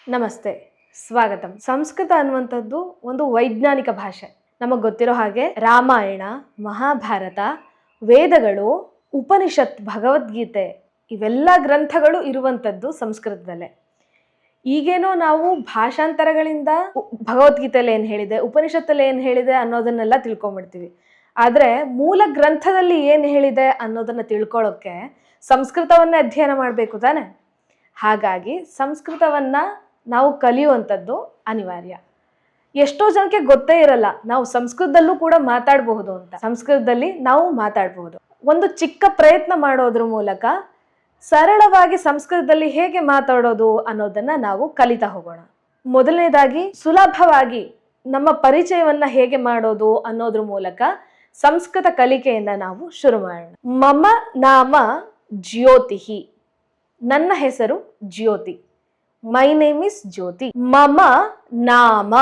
ನಮಸ್ತೆ, ಸ್ವಾಗತಂ. ಸಂಸ್ಕೃತ ಅನ್ನುವಂಥದ್ದು ಒಂದು ವೈಜ್ಞಾನಿಕ ಭಾಷೆ. ನಮಗೆ ಗೊತ್ತಿರೋ ಹಾಗೆ ರಾಮಾಯಣ, ಮಹಾಭಾರತ, ವೇದಗಳು, ಉಪನಿಷತ್, ಭಗವದ್ಗೀತೆ ಇವೆಲ್ಲ ಗ್ರಂಥಗಳು ಇರುವಂಥದ್ದು ಸಂಸ್ಕೃತದಲ್ಲೇ. ಈಗೇನೋ ನಾವು ಭಾಷಾಂತರಗಳಿಂದ ಭಗವದ್ಗೀತೆಯಲ್ಲಿ ಏನು ಹೇಳಿದೆ, ಉಪನಿಷತ್ತಲ್ಲಿ ಏನು ಹೇಳಿದೆ ಅನ್ನೋದನ್ನೆಲ್ಲ ತಿಳ್ಕೊಂಬಿಡ್ತೀವಿ. ಆದರೆ ಮೂಲ ಗ್ರಂಥದಲ್ಲಿ ಏನು ಹೇಳಿದೆ ಅನ್ನೋದನ್ನು ತಿಳ್ಕೊಳ್ಳೋಕ್ಕೆ ಸಂಸ್ಕೃತವನ್ನೇ ಅಧ್ಯಯನ ಮಾಡಬೇಕು ತಾನೆ. ಹಾಗಾಗಿ ಸಂಸ್ಕೃತವನ್ನು ನಾವು ಕಲಿಯುವಂಥದ್ದು ಅನಿವಾರ್ಯ. ಎಷ್ಟೋ ಜನಕ್ಕೆ ಗೊತ್ತೇ ಇರಲ್ಲ ನಾವು ಸಂಸ್ಕೃತದಲ್ಲೂ ಕೂಡ ಮಾತಾಡಬಹುದು ಅಂತ. ಸಂಸ್ಕೃತದಲ್ಲಿ ನಾವು ಮಾತಾಡಬಹುದು. ಒಂದು ಚಿಕ್ಕ ಪ್ರಯತ್ನ ಮಾಡೋದ್ರ ಮೂಲಕ ಸರಳವಾಗಿ ಸಂಸ್ಕೃತದಲ್ಲಿ ಹೇಗೆ ಮಾತಾಡೋದು ಅನ್ನೋದನ್ನ ನಾವು ಕಲಿತಾ ಹೋಗೋಣ. ಮೊದಲನೇದಾಗಿ ಸುಲಭವಾಗಿ ನಮ್ಮ ಪರಿಚಯವನ್ನ ಹೇಗೆ ಮಾಡೋದು ಅನ್ನೋದ್ರ ಮೂಲಕ ಸಂಸ್ಕೃತ ಕಲಿಕೆಯನ್ನ ನಾವು ಶುರು ಮಾಡೋಣ. ಮಮ ನಾಮ ಜ್ಯೋತಿಹಿ. ನನ್ನ ಹೆಸರು ಜ್ಯೋತಿ. ಮೈ ನೇಮ್ ಇಸ್ ಜ್ಯೋತಿ. ಮಮ ನಾಮ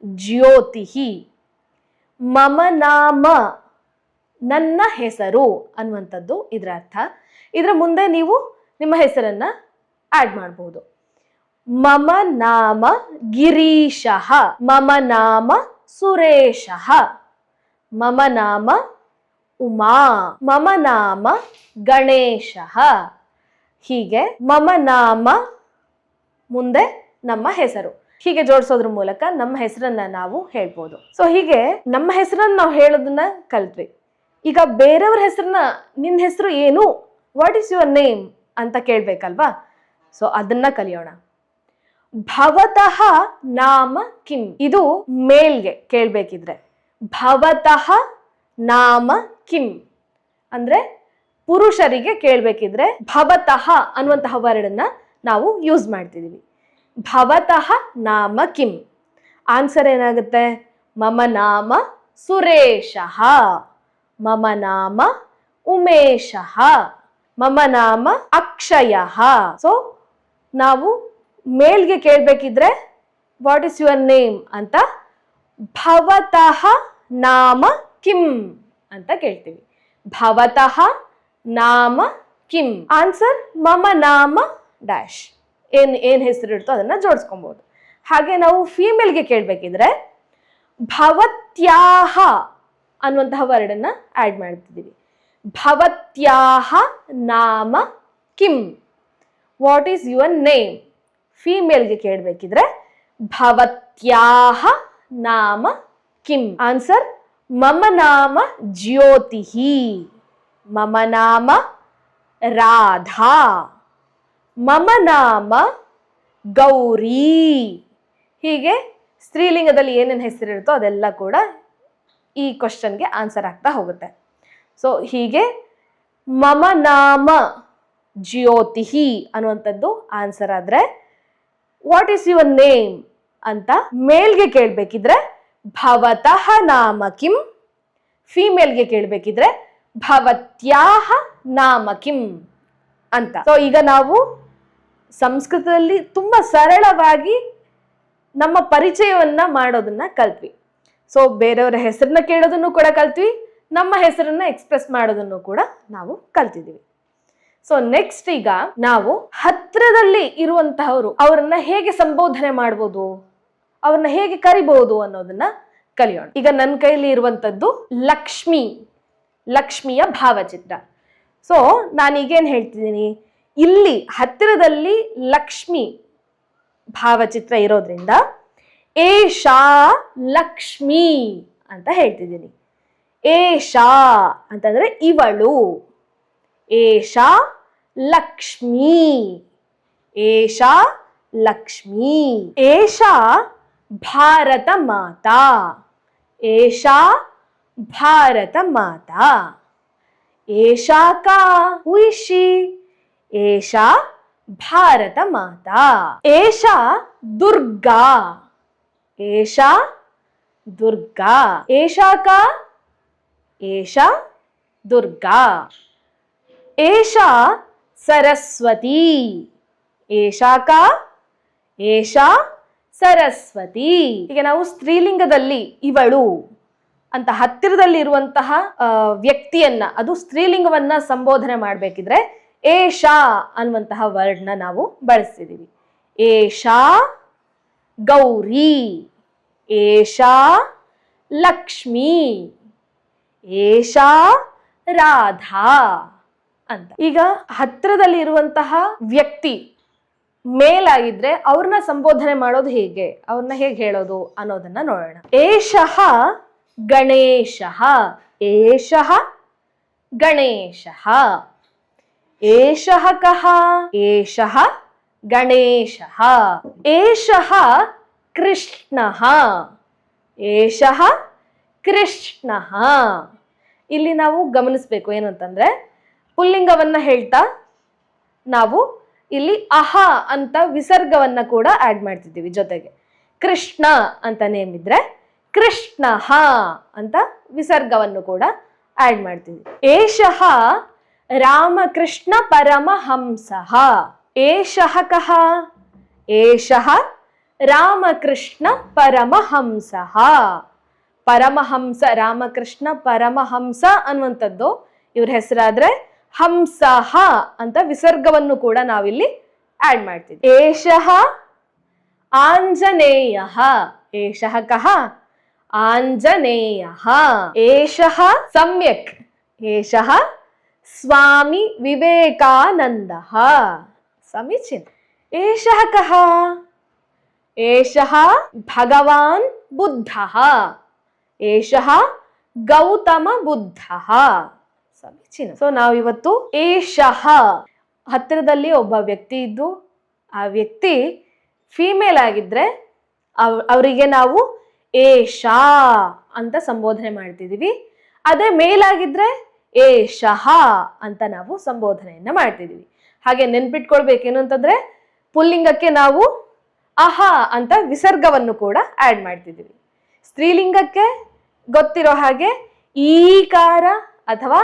ಜ್ಯೋತಿಹಿ. ಮಮ ನಾಮ ನನ್ನ ಹೆಸರು ಅನ್ನುವಂಥದ್ದು ಇದರ ಅರ್ಥ. ಇದರ ಮುಂದೆ ನೀವು ನಿಮ್ಮ ಹೆಸರನ್ನ ಆಡ್ ಮಾಡಬಹುದು. ಮಮ ನಾಮ ಗಿರೀಶಃ. ಮಮ ನಾಮ ಸುರೇಶಃ. ಮಮ ನಾಮ ಉಮಾ. ಮಮ ನಾಮ ಗಣೇಶಃ. ಹೀಗೆ ಮಮ ನಾಮ ಮುಂದೆ ನಮ್ಮ ಹೆಸರು, ಹೀಗೆ ಜೋಡಿಸೋದ್ರ ಮೂಲಕ ನಮ್ಮ ಹೆಸರನ್ನ ನಾವು ಹೇಳ್ಬೋದು. ಸೊ ಹೀಗೆ ನಮ್ಮ ಹೆಸರನ್ನ ನಾವು ಹೇಳೋದನ್ನ ಕಲ್ತ್ವಿ. ಈಗ ಬೇರೆಯವ್ರ ಹೆಸರನ್ನ, ನಿನ್ನ ಹೆಸರು ಏನು, ವಾಟ್ ಈಸ್ ಯುವರ್ ನೇಮ್ ಅಂತ ಕೇಳ್ಬೇಕಲ್ವಾ. ಸೊ ಅದನ್ನ ಕಲಿಯೋಣ. ಭವತಃ ನಾಮ ಕಿಂ. ಇದು ಮೇಲ್ಗೆ ಕೇಳ್ಬೇಕಿದ್ರೆ ಭವತಃ ನಾಮ ಕಿಂ ಅಂದ್ರೆ ಪುರುಷರಿಗೆ ಕೇಳ್ಬೇಕಿದ್ರೆ ಭವತಃ ಅನ್ನುವಂತಹ ವರ್ಡನ್ನ ನಾವು ಯೂಸ್ ಮಾಡ್ತಿದೀವಿ. ಭವತಃ ನಾಮ ಕಿಂ. ಆನ್ಸರ್ ಏನಾಗುತ್ತೆ? ಮಮ ನಾಮ ಸುರೇಶಃ. ಮಮ ನಾಮ ಉಮೇಶಃ. ಮಮ ನಾಮ ಅಕ್ಷಯಃ. ಸೊ ನಾವು ಮೇಲ್ಗೆ ಕೇಳ್ಬೇಕಿದ್ರೆ ವಾಟ್ ಇಸ್ ಯುವರ್ ನೇಮ್ ಅಂತ ಭವತಃ ನಾಮ ಕಿಂ ಅಂತ ಕೇಳ್ತೀವಿ. ಭವತಃ ನಾಮ ಕಿಂ. ಆನ್ಸರ್ ಮಮ ನಾಮ ಡ್ಯಾಶ್. ಏನ್ ಹೆಸರು ಇರ್ತೋ ಅದನ್ನ ಜೋಡಿಸ್ಕೊಬಹುದು. ಹಾಗೆ ನಾವು ಫೀಮೇಲ್ಗೆ ಕೇಳ್ಬೇಕಿದ್ರೆ ಭವತ್ಯಾಹ ಅನ್ನುವಂತಹ ವರ್ಡನ್ನ ಆಡ್ ಮಾಡ್ತಿದ್ದೀವಿ. ಭವತ್ಯಾಹ ನಾಮ ಕಿಂ. What is your name? ಫೀಮೇಲ್ಗೆ ಕೇಳ್ಬೇಕಿದ್ರೆ ಭವತ್ಯಾಹ ನಾಮ ಕಿಂ. ಆನ್ಸರ್ ಮಮ ನಾಮ ಜ್ಯೋತಿಹಿ. ಮಮ ನಾಮ ರಾಧಾ. ಮಮ ನಾಮ ಗೌರಿ. ಹೀಗೆ ಸ್ತ್ರೀಲಿಂಗದಲ್ಲಿ ಏನೇನು ಹೆಸರಿರುತ್ತೋ ಅದೆಲ್ಲ ಕೂಡ ಈ ಕ್ವಶನ್ಗೆ ಆನ್ಸರ್ ಆಗ್ತಾ ಹೋಗುತ್ತೆ. ಸೊ ಹೀಗೆ ಮಮ ನಾಮ ಜ್ಯೋತಿಹಿ ಅನ್ನುವಂಥದ್ದು ಆನ್ಸರ್ ಆದ್ರೆ, ವಾಟ್ ಈಸ್ ಯುವರ್ ನೇಮ್ ಅಂತ ಮೇಲ್ಗೆ ಕೇಳ್ಬೇಕಿದ್ರೆ ಭವತಃ ನಾಮ ಕಿಂ. ಫೀಮೇಲ್ಗೆ ಕೇಳ್ಬೇಕಿದ್ರೆ ಭವತ್ಯಾಹ ನಾಮ ಕಿಂ ಅಂತ. ಸೊ ಈಗ ನಾವು ಸಂಸ್ಕೃತದಲ್ಲಿ ತುಂಬಾ ಸರಳವಾಗಿ ನಮ್ಮ ಪರಿಚಯವನ್ನ ಮಾಡೋದನ್ನ ಕಲ್ತ್ವಿ. ಸೊ ಬೇರೆಯವರ ಹೆಸರನ್ನ ಕೇಳೋದನ್ನು ಕೂಡ ಕಲ್ತ್ವಿ, ನಮ್ಮ ಹೆಸರನ್ನ ಎಕ್ಸ್ಪ್ರೆಸ್ ಮಾಡೋದನ್ನು ಕೂಡ ನಾವು ಕಲ್ತಿದ್ದೀವಿ. ಸೊ ನೆಕ್ಸ್ಟ್ ಈಗ ನಾವು ಹತ್ರದಲ್ಲಿ ಇರುವಂತಹವರು, ಅವರನ್ನ ಹೇಗೆ ಸಂಬೋಧನೆ ಮಾಡ್ಬೋದು, ಅವ್ರನ್ನ ಹೇಗೆ ಕರಿಬಹುದು ಅನ್ನೋದನ್ನ ಕಲಿಯೋಣ. ಈಗ ನನ್ನ ಕೈಲಿ ಇರುವಂತದ್ದು ಲಕ್ಷ್ಮಿ, ಲಕ್ಷ್ಮಿಯ ಭಾವಚಿತ್ರ. ಸೊ ನಾನೀಗೇನು ಹೇಳ್ತಿದ್ದೀನಿ, ಇಲ್ಲಿ ಹತ್ತಿರದಲ್ಲಿ ಲಕ್ಷ್ಮಿ ಭಾವಚಿತ್ರ ಇರೋದ್ರಿಂದ ಏಷಾ ಲಕ್ಷ್ಮಿ ಅಂತ ಹೇಳ್ತಿದ್ದೀನಿ. ಏಷಾ ಅಂತಂದ್ರೆ ಇವಳು. ಏಷಾ ಲಕ್ಷ್ಮಿ. ಏಷಾ ಲಕ್ಷ್ಮಿ. ಏಷಾ ಭಾರತ ಮಾತಾ. ಏಷಾ ಭಾರತ ಮಾತಾ. ಏಷಾ ಕಾ? Who is she? ಏಷಾ ಭಾರತ ಮಾತಾ. ಏಷಾ ದುರ್ಗಾ. ಏಷಾ ದುರ್ಗಾ. ಏಷಾ ಕಾ? ಏಷಾ ದುರ್ಗಾ. ಏಷಾ ಸರಸ್ವತಿ. ಏಷಾ ಕಾ? ಏಷಾ ಸರಸ್ವತಿ. ಈಗ ನಾವು ಸ್ತ್ರೀಲಿಂಗದಲ್ಲಿ ಇವಳು ಅಂತ ಹತ್ತಿರದಲ್ಲಿ ಇರುವಂತಹ ವ್ಯಕ್ತಿಯನ್ನ, ಅದು ಸ್ತ್ರೀಲಿಂಗವನ್ನ ಸಂಬೋಧನೆ ಮಾಡ್ಬೇಕಿದ್ರೆ ಏಷಾ ಅನ್ನುವಂತಹ ವರ್ಡ್ನ ನಾವು ಬಳಸ್ತಿದ್ದೀವಿ. ಏಷಾ ಗೌರಿ, ಏಷಾ ಲಕ್ಷ್ಮೀ, ಏಷಾ ರಾಧಾ ಅಂತ. ಈಗ ಹತ್ತಿರದಲ್ಲಿ ಇರುವಂತಹ ವ್ಯಕ್ತಿ ಮೇಲಾಗಿದ್ರೆ ಅವ್ರನ್ನ ಸಂಬೋಧನೆ ಮಾಡೋದು ಹೇಗೆ, ಅವ್ರನ್ನ ಹೇಗೆ ಹೇಳೋದು ಅನ್ನೋದನ್ನ ನೋಡೋಣ. ಏಷಃ ಗಣೇಶಃ, ಏಷಃ ಗಣೇಶಃ. ಏಷಃ ಕಃ, ಏಷಃ ಗಣೇಶಃ. ಏಷಃ ಕೃಷ್ಣಃ, ಏಷಃ ಕೃಷ್ಣಃ. ಇಲ್ಲಿ ನಾವು ಗಮನಿಸ್ಬೇಕು ಏನು ಅಂತಂದ್ರೆ, ಪುಲ್ಲಿಂಗವನ್ನ ಹೇಳ್ತಾ ನಾವು ಇಲ್ಲಿ ಅಹ ಅಂತ ವಿಸರ್ಗವನ್ನ ಕೂಡ ಆಡ್ ಮಾಡ್ತಿದ್ದೀವಿ ಜೊತೆಗೆ. ಕೃಷ್ಣ ಅಂತ ನೇಮ್ ಇದ್ರೆ ಕೃಷ್ಣಃ ಅಂತ ವಿಸರ್ಗವನ್ನು ಕೂಡ ಆಡ್ ಮಾಡ್ತೀವಿ. ಏಷಃ ರಾಮಕೃಷ್ಣ ಪರಮಹಂಸಃ, ಏಷಃ ಕಃ, ಏಷಃ ರಾಮಕೃಷ್ಣ ಪರಮಹಂಸಃ. ಪರಮಹಂಸ, ರಾಮಕೃಷ್ಣ ಪರಮಹಂಸ ಅನ್ನುವಂಥದ್ದು ಇವ್ರ ಹೆಸರಾದ್ರೆ ಹಂಸಃ ಅಂತ ವಿಸರ್ಗವನ್ನು ಕೂಡ ನಾವಿಲ್ಲಿ ಆಡ್ ಮಾಡ್ತೀವಿ. ಏಷಃ ಆಂಜನೇಯಃ, ಏಷಃ ಕಃ, ಆಂಜನೇಯಃ. ಏಷಃ ಸಮ್ಯಕ್, ಏಷಃ ಸ್ವಾಮಿ ವಿವೇಕಾನಂದಃ. ಸಮೀಚೀನ. ಏಷಃ ಕಃ, ಏಷಃ ಭಗವಾನ್ ಬುದ್ಧಃ, ಏಷಃ ಗೌತಮ ಬುದ್ಧಃ. ಸಮೀಚೀನ. ಸೊ ನಾವಿವತ್ತು ಏಷಃ ಹತ್ತಿರದಲ್ಲಿ ಒಬ್ಬ ವ್ಯಕ್ತಿ ಇದ್ದು ಆ ವ್ಯಕ್ತಿ ಫೀಮೇಲ್ ಆಗಿದ್ರೆ ಅವರಿಗೆ ನಾವು ಏಷಾ ಅಂತ ಸಂಬೋಧನೆ ಮಾಡ್ತಿದೀವಿ. ಅದೇ ಮೇಲಾಗಿದ್ರೆ ಏಷಃ ಅಂತ ನಾವು ಸಂಬೋಧನೆಯನ್ನ ಮಾಡ್ತಿದೀವಿ. ಹಾಗೆ ನೆನ್ಪಿಟ್ಕೊಳ್ಬೇಕೇನು ಅಂತಂದ್ರೆ, ಪುಲ್ಲಿಂಗಕ್ಕೆ ನಾವು ಅಹ ಅಂತ ವಿಸರ್ಗವನ್ನು ಕೂಡ ಆಡ್ ಮಾಡ್ತಿದ್ದೀವಿ. ಸ್ತ್ರೀಲಿಂಗಕ್ಕೆ ಗೊತ್ತಿರೋ ಹಾಗೆ ಈಕಾರ ಅಥವಾ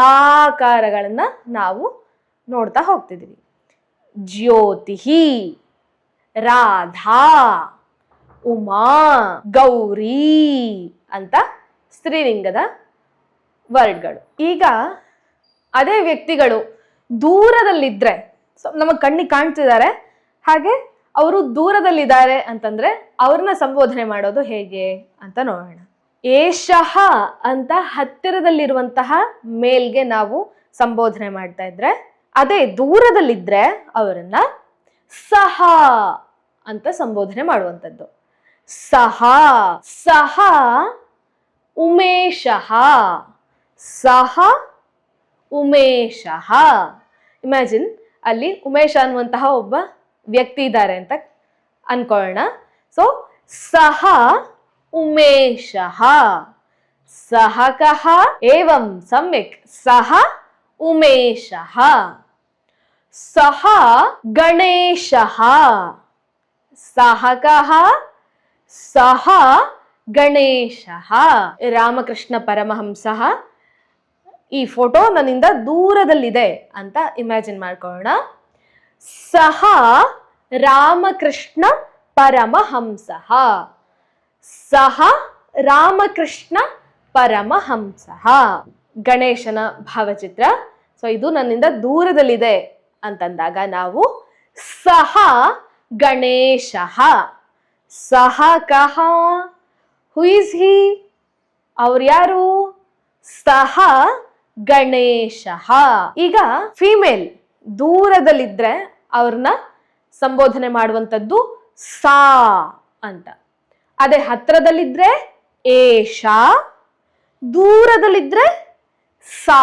ಆಕಾರಗಳನ್ನ ನಾವು ನೋಡ್ತಾ ಹೋಗ್ತಿದ್ದೀವಿ. ಜ್ಯೋತಿಹಿ, ರಾಧಾ, ಉಮಾ, ಗೌರಿ ಅಂತ ಸ್ತ್ರೀಲಿಂಗದ ವರ್ಡ್ಗಳು. ಈಗ ಅದೇ ವ್ಯಕ್ತಿಗಳು ದೂರದಲ್ಲಿದ್ರೆ, ನಮಗೆ ಕಣ್ಣಿಗೆ ಕಾಣ್ತಿದ್ದಾರೆ, ಹಾಗೆ ಅವರು ದೂರದಲ್ಲಿದ್ದಾರೆ ಅಂತಂದ್ರೆ ಅವ್ರನ್ನ ಸಂಬೋಧನೆ ಮಾಡೋದು ಹೇಗೆ ಅಂತ ನೋಡೋಣ. ಏಷಃ ಅಂತ ಹತ್ತಿರದಲ್ಲಿರುವಂತಹ ಮೇಲ್ಗೆ ನಾವು ಸಂಬೋಧನೆ ಮಾಡ್ತಾ ಇದ್ರೆ, ಅದೇ ದೂರದಲ್ಲಿದ್ರೆ ಅವರನ್ನ ಸಹ ಅಂತ ಸಂಬೋಧನೆ ಮಾಡುವಂಥದ್ದು. ಸಹ, ಸಹ ಉಮೇಶಃ, ಸಹ ಉಮೇಶಃ. ಇಮ್ಯಾಜಿನ್ ಅಲ್ಲಿ ಉಮೇಶ ಅನ್ನುವಂತಹ ಒಬ್ಬ ವ್ಯಕ್ತಿ ಇದ್ದಾರೆ ಅಂತ ಅನ್ಕೊಳ್ಳೋಣ. ಸೊ ಸಹ ಉಮೇಶಃ, ಸಹ ಕಃ, ಏವಂ ಸಮ್ಯಕ್, ಸಹ ಉಮೇಶಃ. ಸಹ ಗಣೇಶಃ, ಸಹ ಕಃ, ಸಹ ಗಣೇಶಃ. ರಾಮಕೃಷ್ಣ ಪರಮಹಂಸಃ ಈ ಫೋಟೋ ನನ್ನಿಂದ ದೂರದಲ್ಲಿದೆ ಅಂತ ಇಮ್ಯಾಜಿನ್ ಮಾಡ್ಕೊಳ್ಳೋಣ. ಸಹ ರಾಮಕೃಷ್ಣ ಪರಮಹಂಸಃ, ಸಹ ರಾಮಕೃಷ್ಣ ಪರಮಹಂಸಃ. ಗಣೇಶನ ಭಾವಚಿತ್ರ. ಸೊ ಇದು ನನ್ನಿಂದ ದೂರದಲ್ಲಿದೆ ಅಂತಂದಾಗ ನಾವು ಸಹ ಗಣೇಶಃ. ಸಹ ಕಃ, ಹೂ ಇಸ್ ಹಿ, ಅವ್ರು ಯಾರು? ಸಹ ಗಣೇಶಃ. ಈಗ ಫೀಮೇಲ್ ದೂರದಲ್ಲಿದ್ರೆ ಅವ್ರನ್ನ ಸಂಬೋಧನೆ ಮಾಡುವಂಥದ್ದು ಸಾ ಅಂತ. ಅದೇ ಹತ್ರದಲ್ಲಿದ್ರೆ ಏಷಾ, ದೂರದಲ್ಲಿದ್ರೆ ಸಾ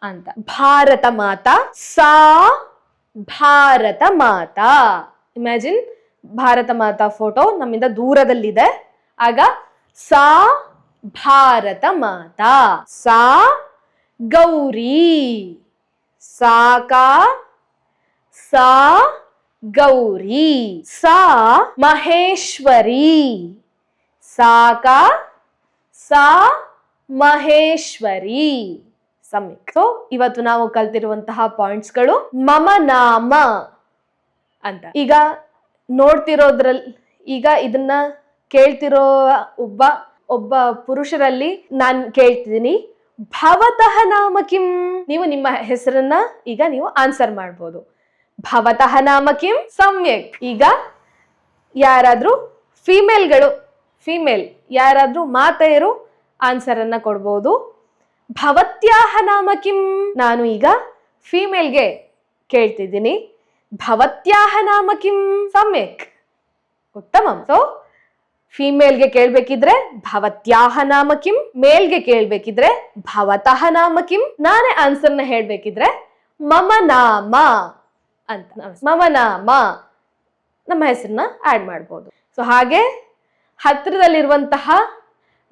ಅಂತ. ಭಾರತ ಮಾತಾ, ಸಾ ಭಾರತ ಮಾತಾ. ಇಮ್ಯಾಜಿನ್ ಭಾರತ ಮಾತಾ ಫೋಟೋ ನಮ್ಮಿಂದ ದೂರದಲ್ಲಿದೆ, ಆಗ ಸಾ ಭಾರತ ಮಾತಾ. ಸಾ ಗೌರಿ, ಸಾಕಾ, ಸಾ ಗೌರಿ. ಸಾ ಮಹೇಶ್ವರಿ, ಸಾಕಾ, ಸಾ ಮಹೇಶ್ವರಿ. ಸಮ್ಯಕ್. ಸೊ ಇವತ್ತು ನಾವು ಕಲ್ತಿರುವಂತಹ ಪಾಯಿಂಟ್ಸ್ಗಳು ಮಮ ನಾಮ ಅಂತ. ಈಗ ನೋಡ್ತಿರೋದ್ರಲ್ಲಿ, ಈಗ ಇದನ್ನ ಕೇಳ್ತಿರೋ ಒಬ್ಬ ಪುರುಷರಲ್ಲಿ ನಾನು ಕೇಳ್ತಿದ್ದೀನಿ, ಭವತಃ ನಾಮ ಕಿಂ? ನೀವು ನಿಮ್ಮ ಹೆಸರನ್ನ ಈಗ ನೀವು ಆನ್ಸರ್ ಮಾಡ್ಬೋದು. ಭವತಃ ನಾಮ ಕಿಂ? ಸಮ್ಯಕ್. ಈಗ ಯಾರಾದ್ರೂ ಫೀಮೇಲ್ ಯಾರಾದ್ರೂ ಮಾತೆಯರು ಆನ್ಸರ್ ಅನ್ನ ಕೊಡ್ಬೋದು. ಭವತ್ಯಾಹ ನಾಮ ಕಿಂ? ನಾನು ಈಗ ಫೀಮೇಲ್ಗೆ ಕೇಳ್ತಿದ್ದೀನಿ. ಭವತ್ಯಾಹ ನಾಮ ಕಿಂ? ಸಮ್ಯಕ್, ಉತ್ತಮಂ. ಸೊ ಫೀಮೇಲ್ಗೆ ಕೇಳ್ಬೇಕಿದ್ರೆ ಭವತ್ಯಾಹ ನಾಮ ಕಿಂ, ಮೇಲ್ಗೆ ಕೇಳ್ಬೇಕಿದ್ರೆ ಭವತಃ ನಾಮ ಕಿಂ, ನಾನೇ ಆನ್ಸರ್ನ ಹೇಳ್ಬೇಕಿದ್ರೆ ಮಮ ನಾಮ ಅಂತ, ಮಮ ನಾಮ ನಮ್ಮ ಹೆಸರನ್ನ ಆಡ್ ಮಾಡ್ಬೋದು. ಸೊ ಹಾಗೆ ಹತ್ತಿರದಲ್ಲಿರುವಂತಹ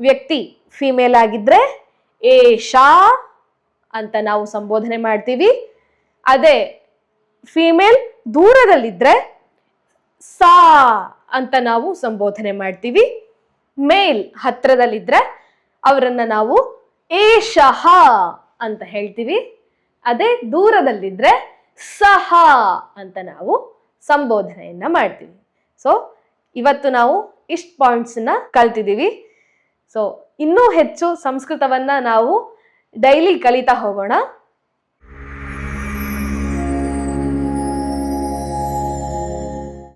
ವ್ಯಕ್ತಿ ಫಿಮೇಲ್ ಆಗಿದ್ರೆ ಏಷಾ ಅಂತ ನಾವು ಸಂಬೋಧನೆ ಮಾಡ್ತೀವಿ. ಅದೇ ಫಿಮೇಲ್ ದೂರದಲ್ಲಿದ್ರೆ ಸಾ ಅಂತ ನಾವು ಸಂಬೋಧನೆ ಮಾಡ್ತೀವಿ. ಮೇಲ್ ಹತ್ರದಲ್ಲಿದ್ರೆ ಅವರನ್ನ ನಾವು ಏಷಃ ಅಂತ ಹೇಳ್ತೀವಿ. ಅದೇ ದೂರದಲ್ಲಿದ್ರೆ ಸಹ ಅಂತ ನಾವು ಸಂಬೋಧನೆಯನ್ನ ಮಾಡ್ತೀವಿ. ಸೊ ಇವತ್ತು ನಾವು ಇಷ್ಟು ಪಾಯಿಂಟ್ಸ್ನ ಕಲ್ತಿದ್ದೀವಿ. ಸೊ ಇನ್ನೂ ಹೆಚ್ಚು ಸಂಸ್ಕೃತವನ್ನ ನಾವು ಡೈಲಿ ಕಲಿತಾ ಹೋಗೋಣ.